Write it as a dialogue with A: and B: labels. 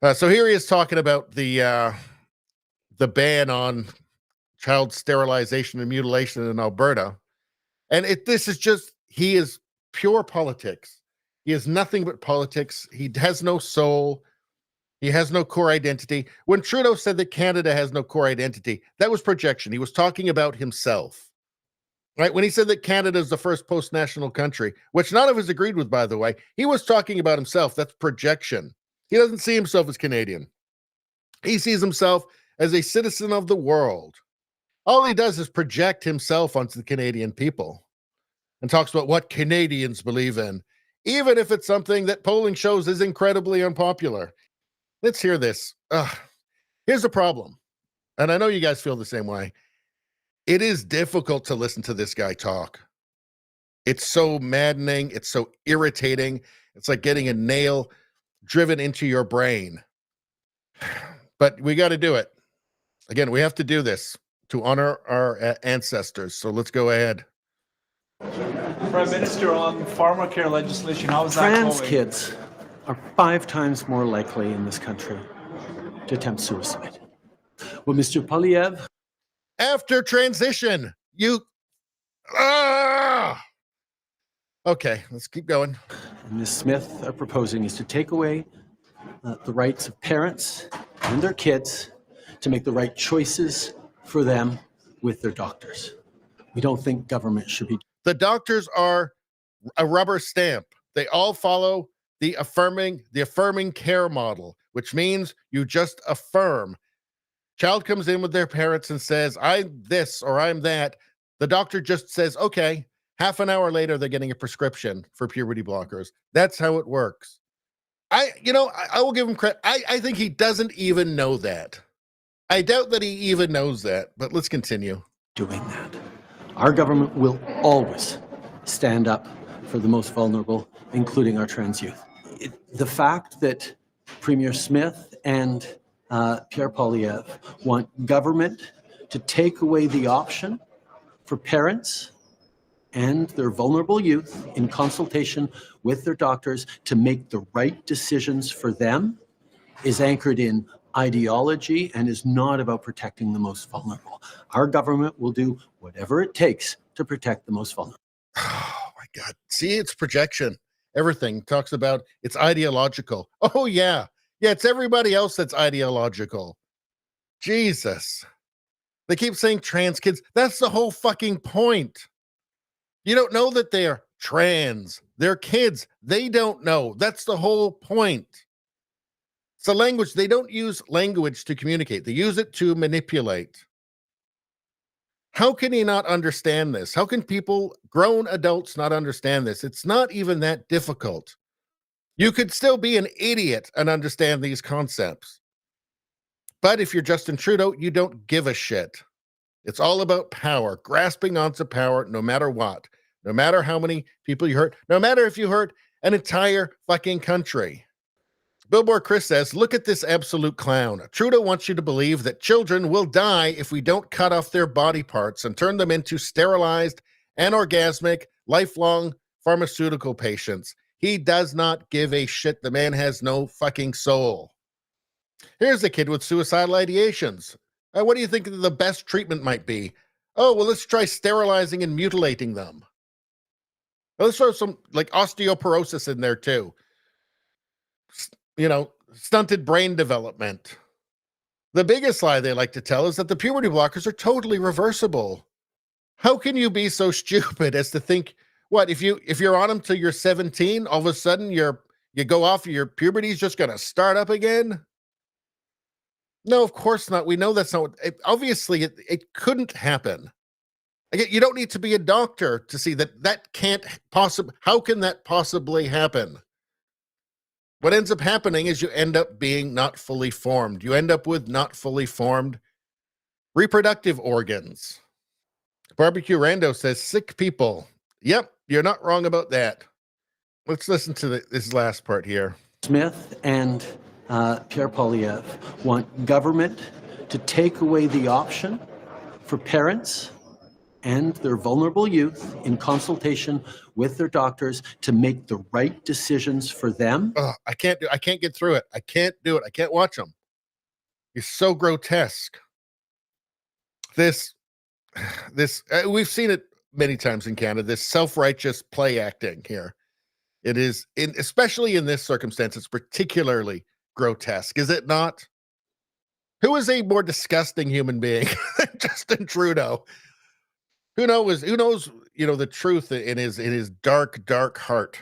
A: So here he is talking about the ban on child sterilization and mutilation in Alberta. And this is just, he is pure politics. He is nothing but politics. He has no soul. He has no core identity. When Trudeau said that Canada has no core identity, that was projection. He was talking about himself, right? When he said that Canada is the first post-national country, which none of us agreed with, by the way, he was talking about himself. That's projection. He doesn't see himself as Canadian. He sees himself as a citizen of the world. All he does is project himself onto the Canadian people and talks about what Canadians believe in, even if it's something that polling shows is incredibly unpopular. Let's hear this. Here's the problem, and I know you guys feel the same way. It is difficult to listen to this guy talk. It's so maddening. It's so irritating. It's like getting a nail driven into your brain. But we got to do it. Again, we have to do this to honor our ancestors. So let's go ahead.
B: Prime Minister, on pharmacare legislation, how is that going?
C: Trans kids are 5 times more likely in this country to attempt suicide. Well, Mr. Polyev...
A: After transition, Okay, let's keep going.
C: Ms. Smith are proposing is to take away the rights of parents and their kids to make the right choices for them with their doctors. We don't think government should be...
A: The doctors are a rubber stamp. They all follow the affirming care model, which means you just affirm. Child comes in with their parents and says, I'm this or I'm that. The doctor just says, okay. Half an hour later, they're getting a prescription for puberty blockers. That's how it works. I will give him credit. I think he doesn't even know that. I doubt that he even knows that, but let's continue.
C: Doing that. Our government will always stand up for the most vulnerable, including our trans youth. The fact that Premier Smith and Pierre Poilievre want government to take away the option for parents and their vulnerable youth in consultation with their doctors to make the right decisions for them is anchored in ideology and is not about protecting the most vulnerable. Our government will do whatever it takes to protect the most vulnerable.
A: Oh my God. See, it's projection. Everything talks about it's ideological. Oh yeah. Yeah, it's everybody else that's ideological. Jesus. They keep saying trans kids. That's the whole fucking point. You don't know that they're trans. They're kids. They don't know. That's the whole point. It's a language. They don't use language to communicate. They use it to manipulate. How can he not understand this? How can people, grown adults, not understand this? It's not even that difficult. You could still be an idiot and understand these concepts. But if you're Justin Trudeau, you don't give a shit. It's all about power, grasping onto power no matter what, no matter how many people you hurt, no matter if you hurt an entire fucking country. Billboard Chris says, look at this absolute clown. Trudeau wants you to believe that children will die if we don't cut off their body parts and turn them into sterilized, anorgasmic, lifelong pharmaceutical patients. He does not give a shit. The man has no fucking soul. Here's a kid with suicidal ideations. What do you think the best treatment might be? Oh, well, let's try sterilizing and mutilating them. Let's throw some like osteoporosis in there too. Stunted brain development. The biggest lie they like to tell is that the puberty blockers are totally reversible. How can you be so stupid as to think, what, if you're on them till you're 17, all of a sudden you go off, your puberty's just going to start up again? No, of course not. We know that's not what, obviously it couldn't happen. Again, you don't need to be a doctor to see that can't possibly, how can that possibly happen? What ends up happening is you end up being not fully formed. You end up with not fully formed reproductive organs. Barbecue Rando says, sick people. Yep, you're not wrong about that. Let's listen to this last part here.
C: Smith and Pierre Poilievre want government to take away the option for parents and their vulnerable youth in consultation with their doctors to make the right decisions for them.
A: I can't get through it. I can't do it. I can't watch them. It's so grotesque. This we've seen it many times in Canada, this self-righteous play acting here. It is, especially in this circumstance, it's particularly grotesque, is it not? Who is a more disgusting human being than Justin Trudeau? Who knows, the truth in his dark, dark heart.